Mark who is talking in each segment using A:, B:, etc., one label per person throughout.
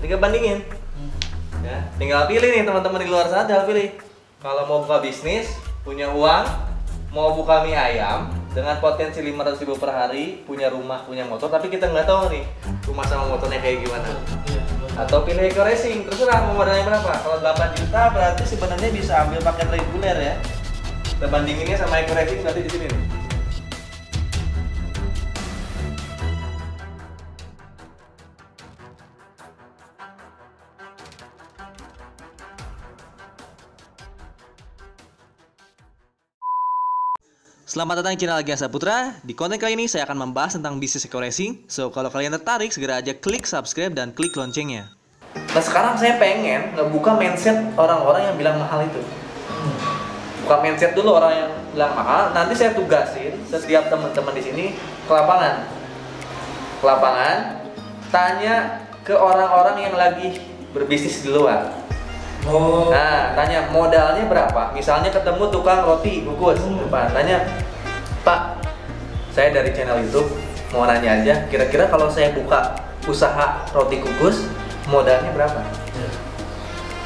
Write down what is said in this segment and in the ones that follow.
A: Tinggal bandingin. Ya, tinggal pilih nih teman-teman di luar sana, tinggal pilih. Kalau mau buka bisnis, punya uang, mau buka mie ayam dengan potensi 500.000 per hari, punya rumah, punya motor, tapi kita nggak tahu nih rumah sama motornya kayak gimana. Atau pilih Eco Racing, terserah mau modalnya berapa. Kalau 8 juta berarti sebenarnya bisa ambil paket reguler ya. Kita bandinginnya sama Eco Racing berarti di sini nih. Selamat datang di channel Agi Saputra. Di konten kali ini saya akan membahas tentang bisnis Eco Racing. So, kalau kalian tertarik, segera aja klik subscribe dan klik loncengnya. Nah, sekarang saya pengen ngebuka mindset orang-orang yang bilang mahal itu. Buka mindset dulu orang yang bilang mahal. Nanti saya tugasin setiap teman-teman di sini ke lapangan. Ke lapangan, tanya ke orang-orang yang lagi berbisnis di luar. Nah, tanya modalnya berapa? Misalnya ketemu tukang roti kukus depan, tanya, Pak, saya dari channel YouTube, mau nanya aja, kira-kira kalau saya buka usaha roti kukus, modalnya berapa?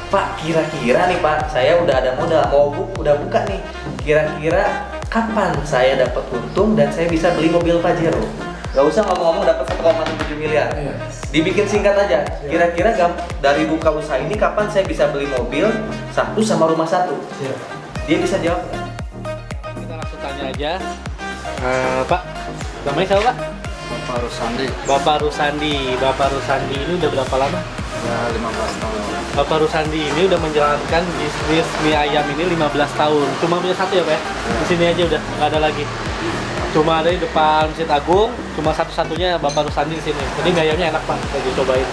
A: Pak, kira-kira nih Pak, saya udah ada modal, udah buka nih, kira-kira kapan saya dapat untung dan saya bisa beli mobil Pajero? Gak usah ngomong-ngomong dapat 1,7 miliar. Dibikin singkat aja. Kira-kira dari buka usaha ini kapan saya bisa beli mobil satu sama rumah satu? Dia bisa jawab.
B: Kita langsung tanya aja. Pak, namanya siapa Pak?
C: Bapak Rusandi.
B: Bapak Rusandi. Bapak Rusandi ini udah berapa lama?
C: Ya 15 tahun.
B: Bapak Rusandi ini udah menjalankan bisnis mie ayam ini 15 tahun. Cuma punya satu ya Pak? Di sini aja udah, nggak ada lagi. Cuma ada di depan Masjid Agung, cuma satu-satunya Bapak Rusandi di sini. Jadi mie ayamnya enak Pak, lagi cobain.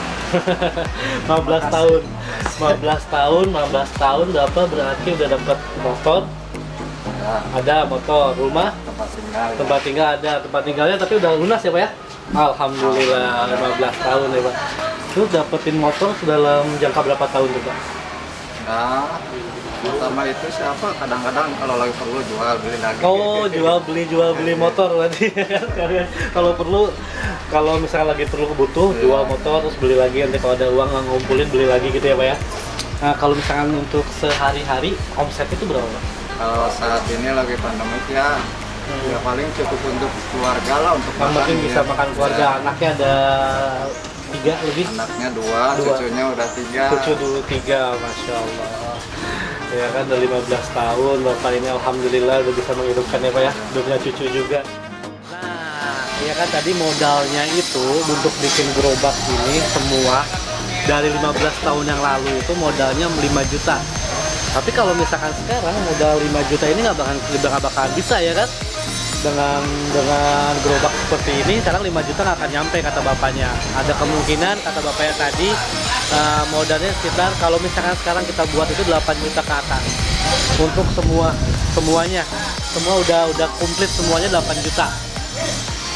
B: 15 tahun. 15 tahun berapa berarti udah dapat motor? Ada motor, rumah, tempat tinggal ada, tempat tinggalnya tapi udah lunas ya Pak ya? Alhamdulillah 15 tahun ya Pak. Terus dapetin motor dalam jangka berapa tahun tuh Pak?
C: Nah, pertama itu siapa? Kadang-kadang kalau lagi perlu jual beli lagi.
B: Oh, jual beli motor berarti. Kalau perlu, kalau misalnya lagi perlu butuh, jual motor terus beli lagi, nanti kalau ada uang ngumpulin beli lagi gitu ya Pak ya. Nah, kalau misalkan untuk sehari-hari omset itu berapa Pak?
C: Kalau saat ini lagi pandemi ya, ya paling cukup untuk keluarga lah, untuk
B: yang penting bisa makan keluarga. Anaknya ada 3 lebih?
C: Anaknya 2, cucunya udah 3.
B: Cucu dulu 3, Masya Allah. Ya kan udah 15 tahun, Bapak ini Alhamdulillah udah bisa menghidupkan ya Pak ya, udah punya cucu juga. Nah, ya kan tadi modalnya itu untuk bikin gerobak ini semua dari 15 tahun yang lalu itu modalnya 5 juta. Tapi kalau misalkan sekarang modal 5 juta ini nggak bakalan bisa ya kan? Dengan gerobak seperti ini sekarang 5 juta nggak akan nyampe kata bapaknya. Ada kemungkinan kata bapaknya tadi modalnya sekitar kalau misalkan sekarang kita buat itu 8 juta ke atas untuk semuanya semua udah komplit semuanya 8 juta.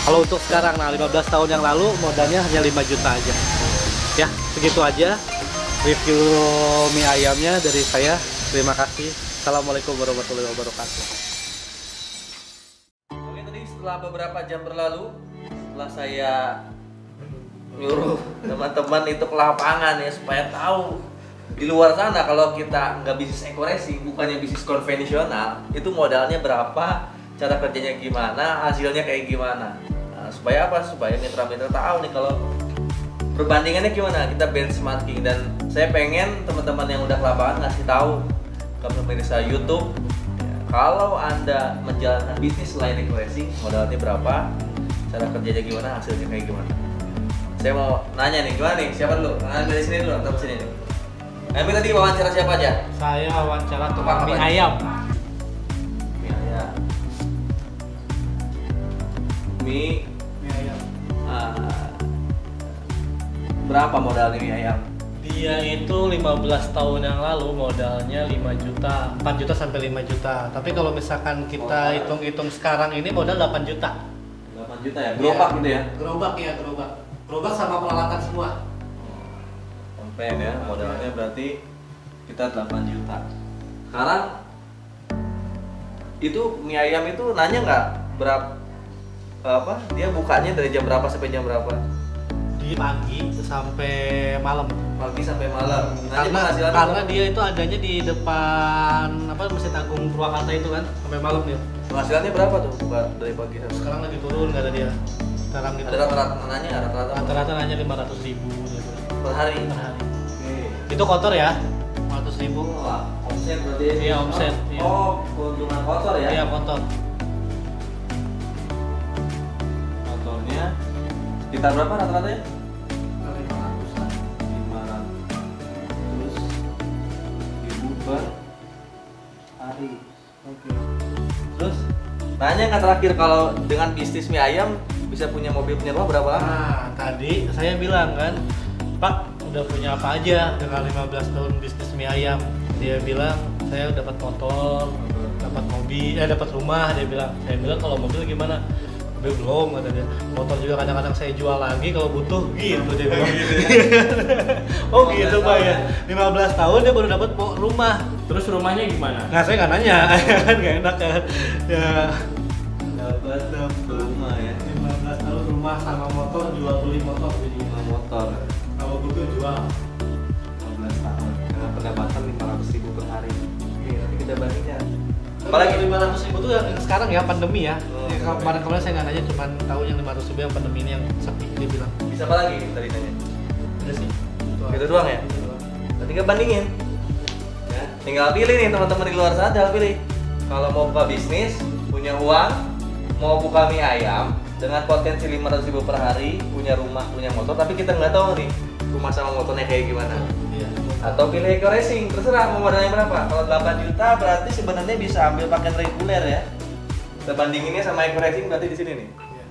B: Kalau untuk sekarang, nah 15 tahun yang lalu modalnya hanya 5 juta aja. Ya segitu aja review mie ayamnya dari saya. Terima kasih. Assalamualaikum warahmatullahi wabarakatuh.
A: Setelah beberapa jam berlalu, setelah saya nyuruh teman-teman itu ke lapangan ya supaya tahu di luar sana kalau kita nggak bisnis Eco Racing, bukannya bisnis konvensional, itu modalnya berapa, cara kerjanya gimana, hasilnya kayak gimana. Nah, supaya apa? Supaya mitra-mitra tahu nih kalau perbandingannya gimana, kita benchmarking. Dan saya pengen teman-teman yang udah ke lapangan ngasih tahu ke pemirsa YouTube. Kalau Anda menjalankan bisnis selain Eco Racing, modalnya berapa, cara kerjanya gimana, hasilnya kayak gimana. Saya mau nanya nih, gimana nih? Siapa dulu? Dari sini dulu, atau sini nih? Kami tadi wawancara siapa aja?
B: Saya wawancara tukang mie ayam.
A: Mie ayam. Mie
B: ayam.
A: Berapa modal mie ayam?
B: Dia itu 15 tahun yang lalu modalnya 5 juta, 4 juta sampai 5 juta. Tapi kalau misalkan kita hitung-hitung sekarang ini modal 8 juta.
A: 8 juta ya? Gerobak gitu ya?
B: Gerobak ya, gerobak. Gerobak sama peralatan semua.
A: Komplain ya, modalnya berarti kita 8 juta. Sekarang itu mie ayam itu nanya nggak berapa dia bukanya dari jam berapa sampai jam berapa?
B: Di pagi sampai malam.
A: pagi sampai malam. Nanti
B: Karena
A: penghasilan
B: dia itu adanya di depan Masjid Agung Purwakarta itu kan sampai malam dia.
A: penghasilannya berapa tuh Pak, dari pagi sampai
B: Sekarang lagi turun nggak ada dia. Sekarang gitu.
A: ada rata-rata nanya rata-rata
B: Rata-rata hanya 500.000 gitu.
A: per hari.
B: Per hari.
A: Oke.
B: Itu kotor ya, 500.000.
A: Wah, omset berarti.
B: Iya, omset, iya.
A: Oh, keuntungan kotor ya?
B: Iya kotor.
A: Kotornya sekitar berapa rata-ratanya?
B: 500-an.
A: 500 per hari. Oke. Terus nanya kan terakhir kalau dengan bisnis mie ayam bisa punya mobil punya rumah berapa lama?
B: Nah, tadi saya bilang kan, Pak, udah punya apa aja dengan 15 tahun bisnis mie ayam? Dia bilang, saya dapat motor, dapat mobil, dapat rumah. Dia bilang, saya bilang kalau mobil gimana? Mobil belum, kata dia. Motor juga kadang-kadang saya jual lagi kalau butuh, gitu dia bilang. Oh gitu Pak ya, 15 tahun dia baru dapat rumah.
D: Terus rumahnya gimana?
B: Nah saya nggak nanya, kan nggak enak kan. Ya,
A: Dapat rumah ya.
B: 15 tahun rumah sama motor, jual beli motor jadi
A: Motor
B: kalau butuh jual.
A: 15 tahun dengan pendapatan 500.000 per hari. Oke, nanti kita bandingkan.
B: Apalagi 500.000 tuh yang sekarang ya pandemi ya.
A: Oh,
B: Ya, kemarin saya nggak nanya, cuma tahu yang 500.000 yang pandemi ini yang sepi dia bilang.
A: Bisa apa lagi tadi nanya?
B: Udah sih.
A: Gitu doang ya? Nanti kita bandingin. Ya, tinggal pilih nih teman-teman di luar sana, tinggal pilih. Kalau mau buka bisnis, punya uang, mau buka mie ayam dengan potensi 500.000 per hari, punya rumah, punya motor, tapi kita nggak tahu nih rumah sama motornya kayak gimana.
B: Iya.
A: Atau pilih Eco Racing, terserah mau modalnya berapa. Kalau 8 juta berarti sebenarnya bisa ambil paket reguler ya. Kita bandinginnya sama Eco Racing berarti di sini nih.
B: Iya.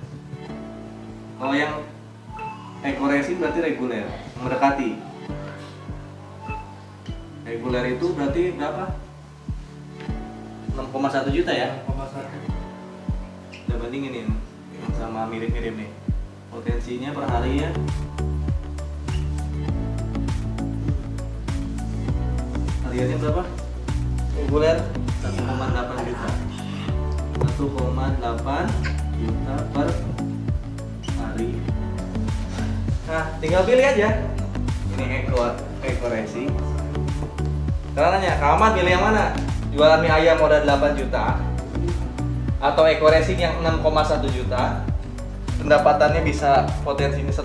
A: Kalau yang Eco Racing berarti reguler, mendekati. Reguler itu berarti berapa? 6,1 juta ya?
B: 6,1.
A: Kita bandingin nih sama mirip-mirip nih. Potensinya per hari ya. Hariannya berapa? Reguler 1,8 juta. 1,8 juta per hari. Nah, tinggal pilih aja. Ini Eco Racing. Sekarang nanya, Kak Ahmad pilih yang mana? Jualan mie ayam modal 8 juta atau Eco Racing yang 6,1 juta? Pendapatannya bisa potensinya 1,8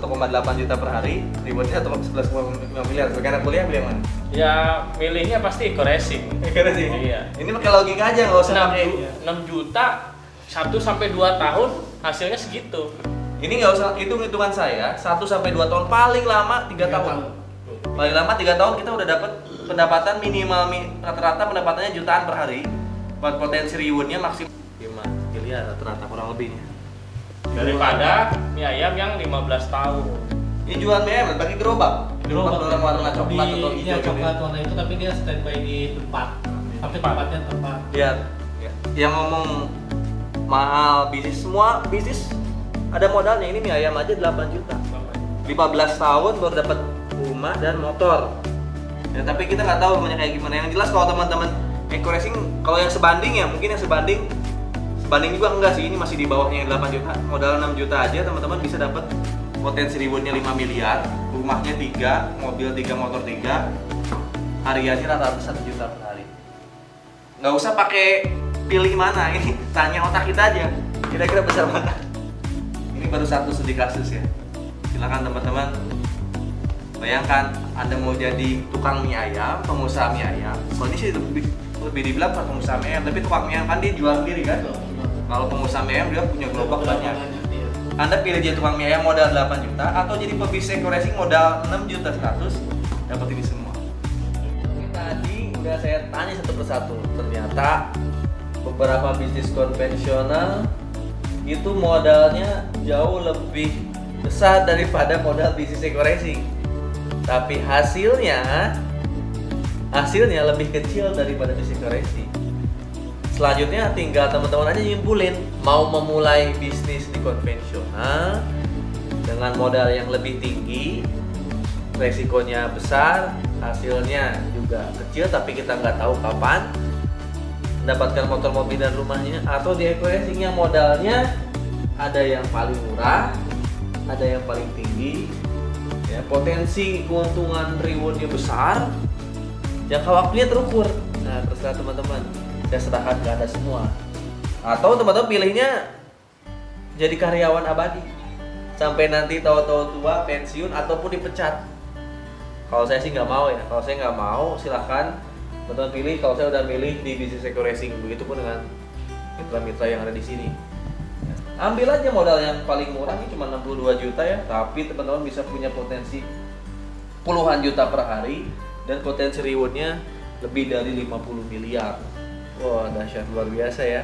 A: juta per hari, rewardnya 11,5 miliar. Sebagai anak kuliah pilih yang mana?
D: Ya milihnya pasti Eco Racing.
A: Eco Racing.
D: Iya.
A: Ini pakai logika aja, nggak usah pakai.
D: 6 juta 1 sampai 2 tahun hasilnya segitu.
A: Ini nggak usah hitungan saya 1 sampai 2 tahun, paling lama 3 tahun. Paling lama 3 tahun kita udah dapat pendapatan minimal rata-rata pendapatannya jutaan per hari. Buat potensi rewardnya maksimal 5 miliar rata-rata kurang lebihnya.
D: Daripada mie ayam yang 15 tahun.
A: Ini jualan mie ayam pakai gerobak. Gerobak orang warna coklat atau hijau
B: Iya,
A: gitu.
B: coklat warna itu, tapi dia standby di tempat. Tapi tempatnya tempat.
A: Ya, yang ngomong mahal bisnis, semua bisnis ada modalnya. Ini mie ayam aja 8 juta. 15 tahun baru dapat rumah dan motor. Ya, tapi kita nggak tahu rumahnya kayak gimana. Yang jelas kalau teman-teman Eco Racing, kalau yang sebanding ya mungkin yang sebanding juga enggak sih, ini masih di bawahnya yang 8 juta. Modal 6 juta aja teman-teman bisa dapat potensi rewardnya 5 miliar, rumahnya 3, mobil 3, motor 3, hariannya rata-rata 1 juta per hari. Nggak usah pakai pilih mana, ini tanya otak kita aja, kira-kira besar mana. Ini baru satu studi kasus ya. Silakan teman-teman, bayangkan Anda mau jadi tukang mie ayam, pengusaha mie ayam. Kalau ini sih lebih dibilang bukan pengusaha mie ayam, tapi tukang mie ayam kan dia jual sendiri kan. Kalau pengusaha mie ayam dia punya gerobak banyak. Anda pilih jadi tukang mie ayam modal 8 juta atau jadi pebisnis Eco Racing modal 6 juta 100, dapat ini semua. Ini tadi udah saya tanya satu persatu. Ternyata beberapa bisnis konvensional itu modalnya jauh lebih besar daripada modal bisnis Eco Racing. Tapi hasilnya lebih kecil daripada bisnis Eco Racing. Selanjutnya tinggal teman-teman aja nyimpulin mau memulai bisnis di konvensional dengan modal yang lebih tinggi, resikonya besar, hasilnya juga kecil tapi kita nggak tahu kapan mendapatkan motor, mobil dan rumahnya, atau di Eco Racing yang modalnya ada yang paling murah, ada yang paling tinggi, ya, potensi keuntungan rewardnya besar, jangka waktunya terukur. Nah, terserah teman-teman, saya serahkan ke Anda semua. Atau teman-teman pilihnya jadi karyawan abadi sampai nanti tahu-tahu tua, pensiun ataupun dipecat. Kalau saya sih nggak mau ya. Kalau saya nggak mau, silahkan teman-teman pilih. Kalau saya udah milih di Business Eco Racing, begitupun dengan mitra-mitra yang ada di sini. Ambil aja modal yang paling murah, ini cuma 62 juta ya, tapi teman-teman bisa punya potensi puluhan juta per hari dan potensi rewardnya lebih dari 50 miliar. Wah, dahsyat, luar biasa ya.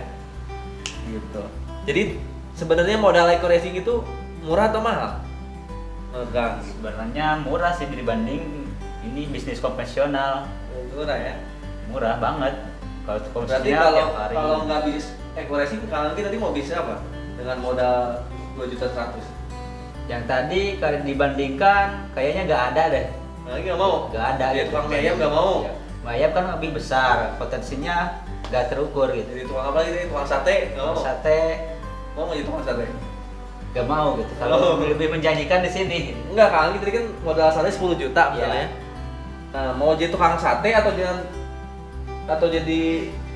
A: Gitu. Jadi sebenarnya modal eco racing itu murah atau mahal? Enggak.
E: Sebenarnya murah sih dibanding ini bisnis konvensional.
A: Murah ya.
E: Murah banget. Kalau
A: Berarti
E: konsumsinya tiap hari.
A: kalau nggak bisnis eco racing, kalian tadi mau bisnis apa? Dengan modal 2.100.000.
E: Yang tadi kalau dibandingkan kayaknya nggak ada deh.
A: Lagi nggak mau?
E: Nggak ada.
A: Jadi tukang mie ayam nggak mau.
E: Mie ayam kan lebih besar, potensinya nggak terukur gitu.
A: Jadi tukang apa lagi? Tukang sate nggak mau?
E: Sate
A: Mau jadi tukang sate?
E: nggak mau gitu. Kalau lebih menjanjikan di sini.
A: Enggak, Kang, tadi kan modal sate 10 juta misalnya.
E: Iya.
A: Nah, mau jadi tukang sate atau jadi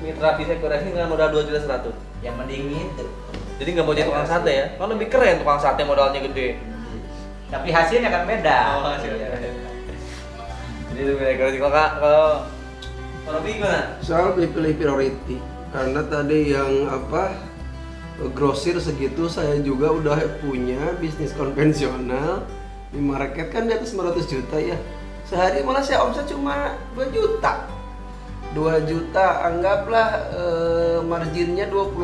A: mitra bisnis eco racing dengan modal 2.100.000.
E: Yang mending itu.
A: Jadi nggak mau jadi tukang sate ya? Kan lebih keren tukang sate modalnya gede.
E: Tapi hasilnya kan beda.
A: Oh, hasilnya. Jadi lebih eco racing. Kalau Robi gimana?
F: Saya lebih pilih priority karena tadi yang grosir segitu, saya juga udah punya bisnis konvensional di market kan di atas 500 juta ya. Sehari malah saya omset cuma 2 juta. 2 juta anggaplah marginnya 20%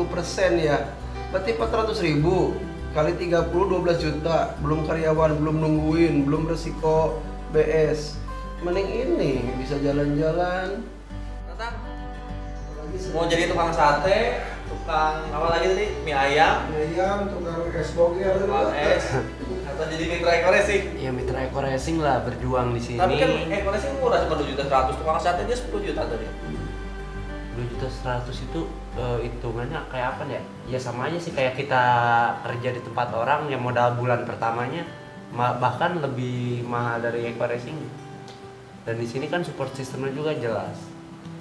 F: ya. Berarti 400.000 kali 30 12 juta. Belum karyawan, belum nungguin, belum resiko BS. Mending ini bisa jalan-jalan.
A: Tatang, mau jadi tukang sate, tukang apa lagi tadi? Mie ayam,
F: Tukang es boger,
A: tukang es, atau jadi mitra eco racing.
G: Ya mitra eco racing lah, berjuang di sini.
A: Tapi kan eco racing murah cuma 2.100.000, tukang sate dia 10 juta tadi.
G: 2.100.000 itu hitungannya kayak apa ya? Ya sama aja sih kayak kita kerja di tempat orang yang modal bulan pertamanya bahkan lebih mahal dari eco racing. Dan di sini kan support sistemnya juga jelas.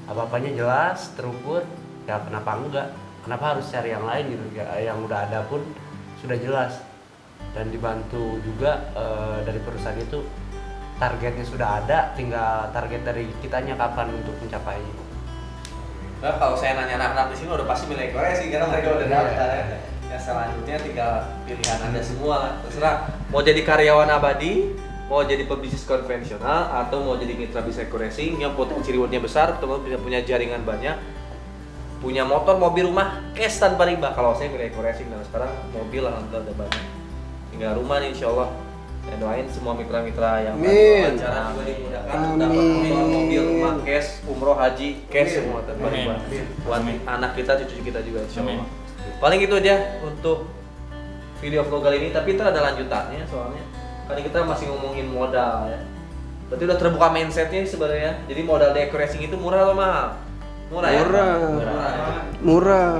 G: Apa-apanya jelas, terukur. Ya kenapa enggak? Kenapa harus cari yang lain gitu? Ya, yang udah ada pun sudah jelas. Dan dibantu juga dari perusahaan itu, targetnya sudah ada, tinggal target dari kitanya kapan untuk mencapainya.
A: Nah, kalau saya nanya anak-anak di sini udah pasti milih eco racing karena mereka udah daftar ya. Ya selanjutnya tinggal pilihan Anda semua lah. Terserah mau jadi karyawan abadi, mau jadi pebisnis konvensional, atau mau jadi mitra bisnis eco racing yang potensi rewardnya besar, teman-teman bisa punya jaringan banyak, punya motor, mobil, rumah, cash tanpa riba. Kalau saya milih eco racing, dan sekarang mobil alhamdulillah udah banyak. Tinggal rumah nih insya Allah. Saya doain semua mitra-mitra yang
F: Amin.
A: acara juga dimudahkan
F: Amin.
A: dapat motor, mobil, rumah, cash, umroh, haji, cash semua tanpa
D: Amin.
A: riba. Buat anak kita, cucu kita juga insya Allah.
D: Amin.
A: Paling itu aja untuk video vlog kali ini, tapi itu ada lanjutannya soalnya. Kali kita masih ngomongin modal ya. Berarti udah terbuka mindsetnya sebenarnya. Jadi modal di eco racing itu murah atau mahal? Murah ya?
F: Murah.
A: Ya?
F: Murah.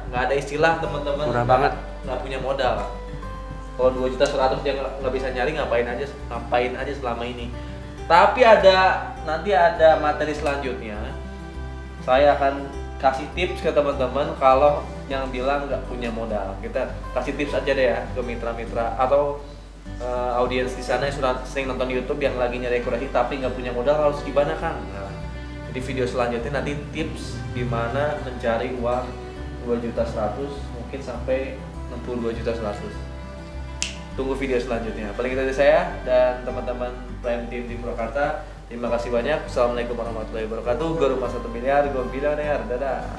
A: Nggak ada istilah teman-teman.
G: Murah banget.
A: Nggak punya modal. Kalau 2.100.000 dia nggak bisa nyari, ngapain aja selama ini. Tapi nanti ada materi selanjutnya. Saya akan kasih tips ke teman-teman kalau yang bilang nggak punya modal. Kita kasih tips aja deh ya ke mitra-mitra atau audiens di sana yang sudah sering nonton YouTube yang lagi nyari eco racing tapi nggak punya modal, harus gimana kan? Nah, di video selanjutnya nanti tips gimana mencari uang 2.100.000 mungkin sampai 62.100.000. Tunggu video selanjutnya. Paling itu dari saya dan teman-teman Prime Team di Purwakarta. Terima kasih banyak. Assalamualaikum warahmatullahi wabarakatuh. Gue rumah 1 miliar, gue billionaire. Dadah.